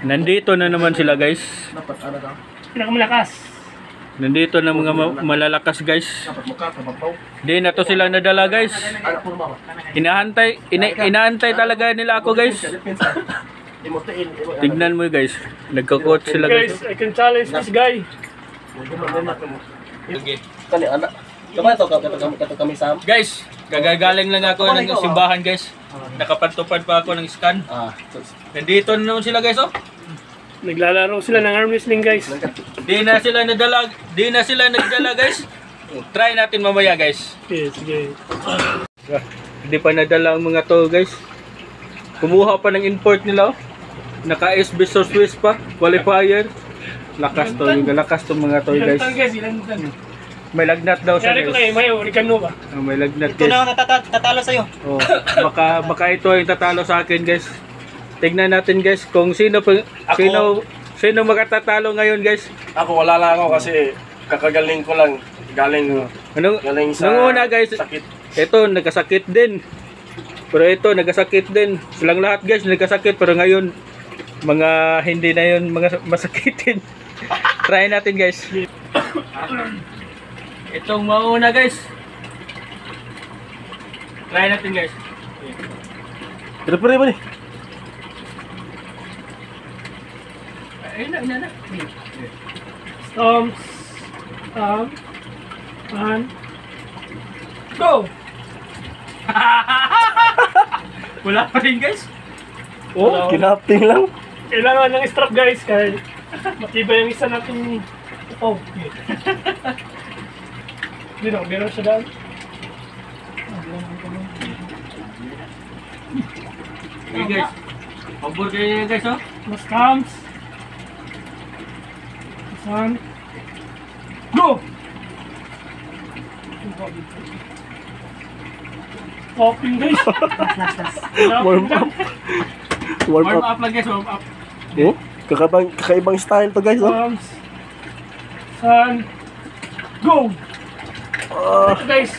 Nandito na naman sila guys. Pinakamalakas. Nandito na mga malalakas guys. Di na to sila nadala guys. Inaantay talaga nila ako guys. Tignan mo guys. Nagkakot sila guys. Guys, I can challenge this guy. Guys, gagagaling lang ako ng simbahan guys. Nakapatupad pa ako ng scan. Nandito na naman sila guys oh. Naglalaro sila ng arm wrestling guys. Di na sila nagdala guys. Try natin mamaya guys. Okay, sige. Hindi pa nadala ang mga to guys. Kumuha pa ng import nila oh. Naka-SB Swiss pa, qualifier. Lakas to mga to guys. May lagnat daw siya guys. May oregano ba? May lagnat Ito guys. na tatalo sa'yo. Oh, baka ito yung tatalo sa akin guys. Tignan natin guys kung sino makatatalo ngayon guys. Ako wala lang ako kasi kakagaling ko lang. Galing sa nung una guys, sakit. Ito nagkasakit din. Pero ito nagkasakit din. Silang lahat guys nagkasakit pero ngayon mga hindi na yun mga masakitin. Try natin guys. Itong mauna guys. Try natin guys. Pero pare ba ni? Ayun na. And go! Wala pa rin guys. Oh, kinaping lang. Kailangan ng strap guys kahit matibay yung isa natin. Oh, okay. Meron siya daan. Okay guys. Pabor kayo guys oh. Mas comes. One. Go! Popping guys. Warm up. Warm up lang guys, warm up. Oh, kakaibang style to guys oh. Comes. Sun. Go! Ito guys.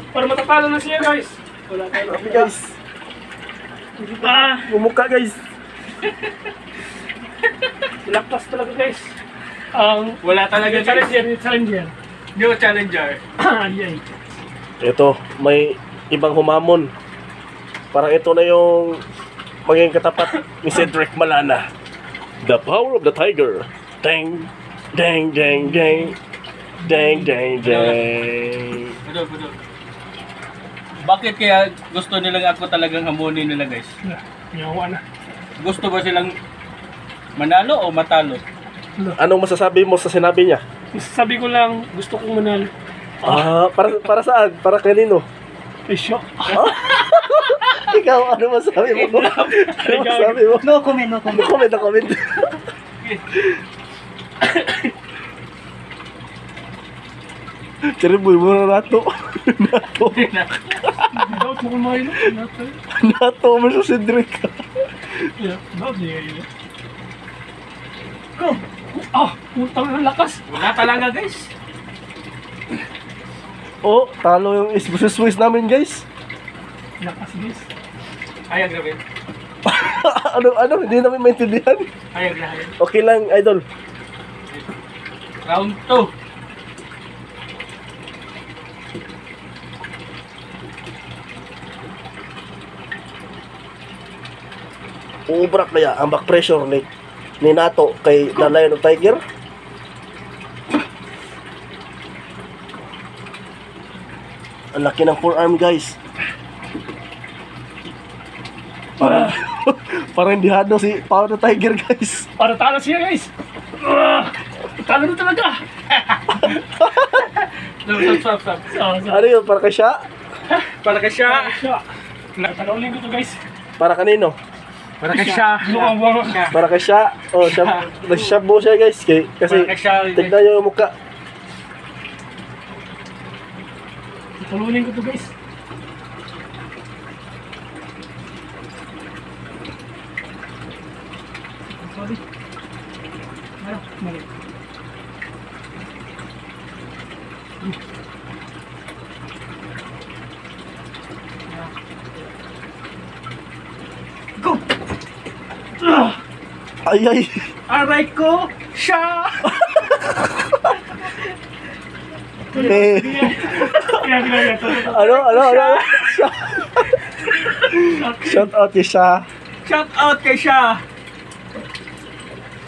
Para matatalo na siya guys. Wala tayo. Okay guys. Mumukha guys. Lakas talaga guys. Wala talaga guys. Challenger. New challenger. Yay. Ito, may ibang humamon. Parang ito na yung maging katapat ni Cedric Malana. The power of the tiger. Dang, dang, dang, dang. Dang, dang, dang. Budol. Bakit kaya gusto nilang ako talagang hamunin nila guys? Yawa na. Gusto ba silang manalo o matalo? Anong masasabi mo sa sinabi niya? Sabi ko lang, gusto kong manalo. Para saan? Para kanino? Ay, shock. Ikaw, ano masasabi mo? Ano masasabi mo? No comment. No comment. Ceriboy, mura nato. Doubt mo kung mahilo. Nato mo sa Cedric. Doubt niya yun. Go! Putang ng lakas. Wala talaga guys. Oh, talo yung Swiss namin guys. Lakas guys. Hayag na ano, hindi namin maintindihan. Hayag na. Okay lang, idol. Round 2. Uubrak kaya ang back pressure ni Nato kay The Lion of Tiger. Ang laki ng forearm guys. Parang hindi hado si Power of the Tiger guys. Para talo siya guys. Talo na talaga. Stop. Ano yun? Para kay siya? Para kay siya. Nakalawin ko to guys. Para kanino? Para kay siya. Para kay siya. Oh, nagsishabo siya guys. Kasi Para kay siya. tignan nyo yung mukha. Nakalawin ko to guys. Sorry. Mali. Go! Ay, ay. Aray ko, siya! Eh, Kaya. ano? Shout out kay siya. Shout out kay siya!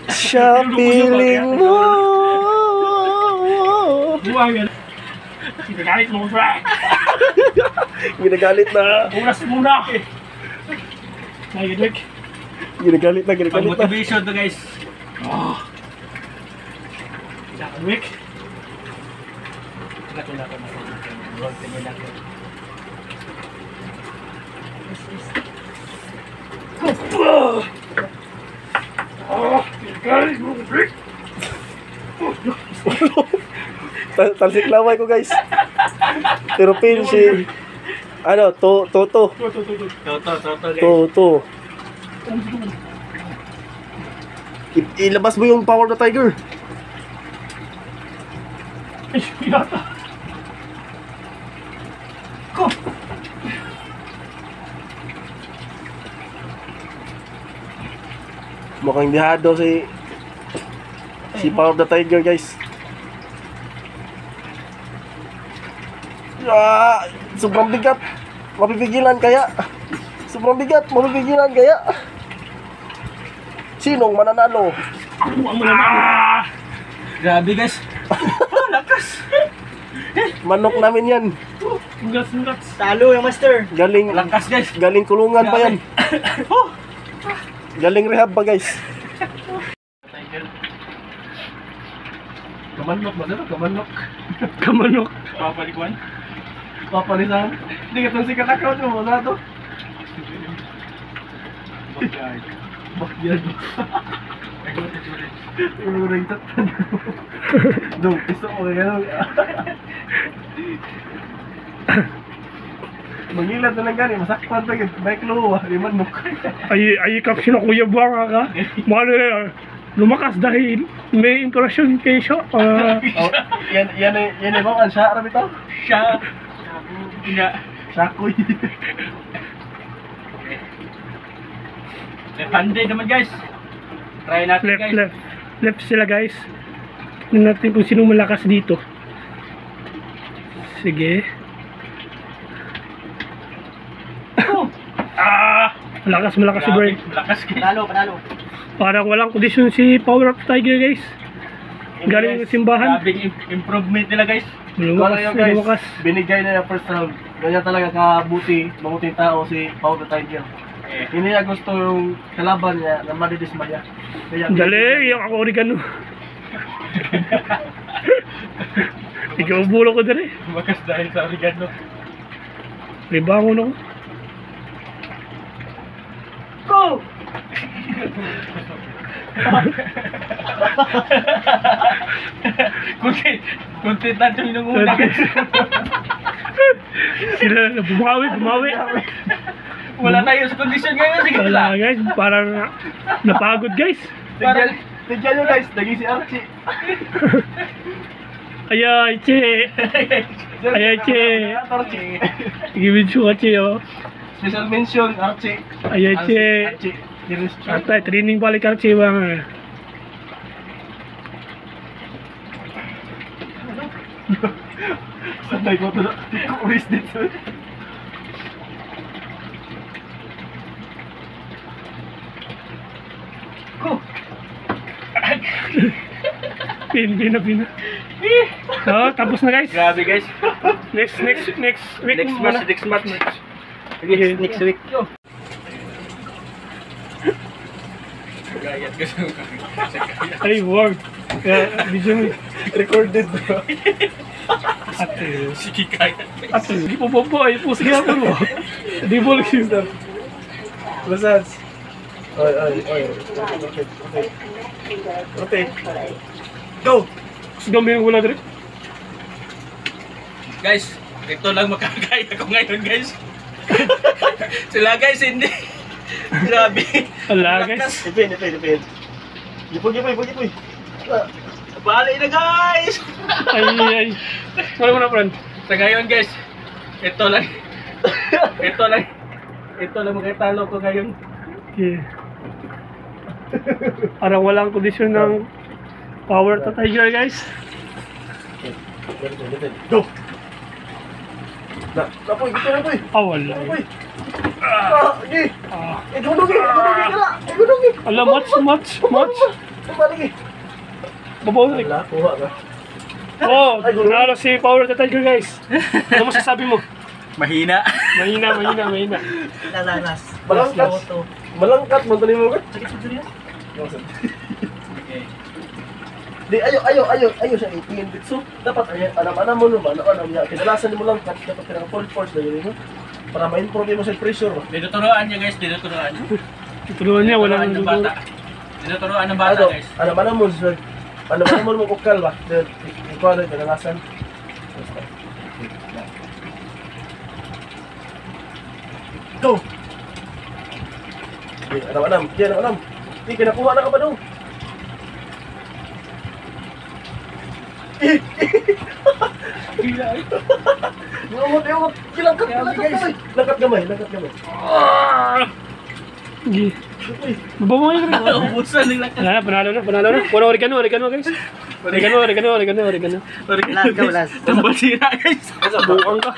Siya piling mo. Buwangan. Ginagalit mo, bro. Ginagalit na. Oras muna. Nagiglik. Ginagalit na, Pang ginagalit na. motivation to guys. Nagiglik. Talsik laway ko guys. Pero pin si ano, Toto. Toto guys. Toto. Ilabas mo yung power na tiger. Ay, pinata. Ko. Mukhang dihado si Power of the Tiger guys. Ah, sobrang bigat. Mapipigilan kaya? Sobrang bigat, mapipigilan kaya? Sinong mananalo? Buwang mo naman. Grabe guys. Lakas. Manok namin yan. Nuggets. Talo yung master. Galing Lakas guys. galing kulungan pa yan. Galing rehab pa guys. Kamanok ba na? Kamanok. Kamanok. Papalikuan. Papalisan. Hindi ka itong sikat account mo. Wala to. Backyard. Backyard. Urang tatan. Dong, piso ko kaya gano'n. Mangilan na lang gani, masakpan pa yun. Bike luwa, di manok. Ay ikap sila kuya buwang ka. Mahal na lumakas dahil may impression kay siya. Yan eh bang ang siya, arabi to? Siya. Ina. Sakoy. Left-handed naman guys. Try natin guys. Left sila guys. Tingnan natin kung sino malakas dito. Sige. Malakas si Bird. Malakas guys. Panalo. Parang walang kondisyon si Power of Tiger guys. Galing ng simbahan. Grabing improvement nila guys. Lumakas. Binigay na yung first round. Ganyan talaga mabuting tao si Pau the Tiger. Hindi niya gusto yung kalaban niya na madidismaya. Dali, yung ako oregano. Ikaw bulo ko dali. Lumakas dahil sa oregano. Libangon ako. Go! Kuntit na ito yung una. Sila bumawi. Wala tayo sa kondisyon ngayon. Sige Wala guys, parang napagod guys. Tigyan nyo guys, naging si Archie. Ayay, che. Ayay, che. Archie. Gibin siya che, oh. Special mention, Archie. Ayay, che. Archie. Atay, training balik ang che bang. Sanay ko ito na. Kuris dito. Go! Pina. So, tapos na guys. Grabe guys. Next week. Next match. Okay. Next week. Ay, word. Video mo. Recorded. Ate. Sige kaya. Ate, di po ay po sige ako mo. Di mo lang. Lasas. Oy. Okay. Go! Gamitin ko na dito. Guys, ito lang makakaya ko ngayon guys. Sila guys hindi. Grabe. Ala guys. Ipin. Gipoy. Bali na guys. Ay. Wala mo na friend. Sa ngayon guys, ito lang makatalo ko ngayon. Okay. Parang walang kondisyon ng power to Tiger, guys. Go! Napoy, gito na poy! Ah, wala. Napoy! Gi! Ah, Igudungi ka na! Igudungi! alam, much. Tumaligi! Babaw na. Wala, kuha ka. Oh, nanalo si Power to Tiger, guys. Ano masasabi mo? Mahina. Mahina. Lalanas. Malangkat. Malangkat mo tali mo ka. Sakit-sakit yan. Di ayo siya itingin so dapat alam mo naman ano niya kadalasan mo lang dapat ka full force na yun para ma-improve mo sa pressure. Tinuturuan niya guys, tinuturuan. Tutulungan niya, wala nang ng tutulungan. bata. Tinuturuan ng bata guys. Alam mo sir. Alam mo kukal ba? Ikaw rin kadalasan. Go! Alam. Di kinakuha na ka ba daw? Yumot. Langkat gamay. Sige. Babaw mo yun. Ubusan nila. Panalo na. Puro oregano, guys. Oregano. Last ka, last. Tambal sira guys. Buang ka.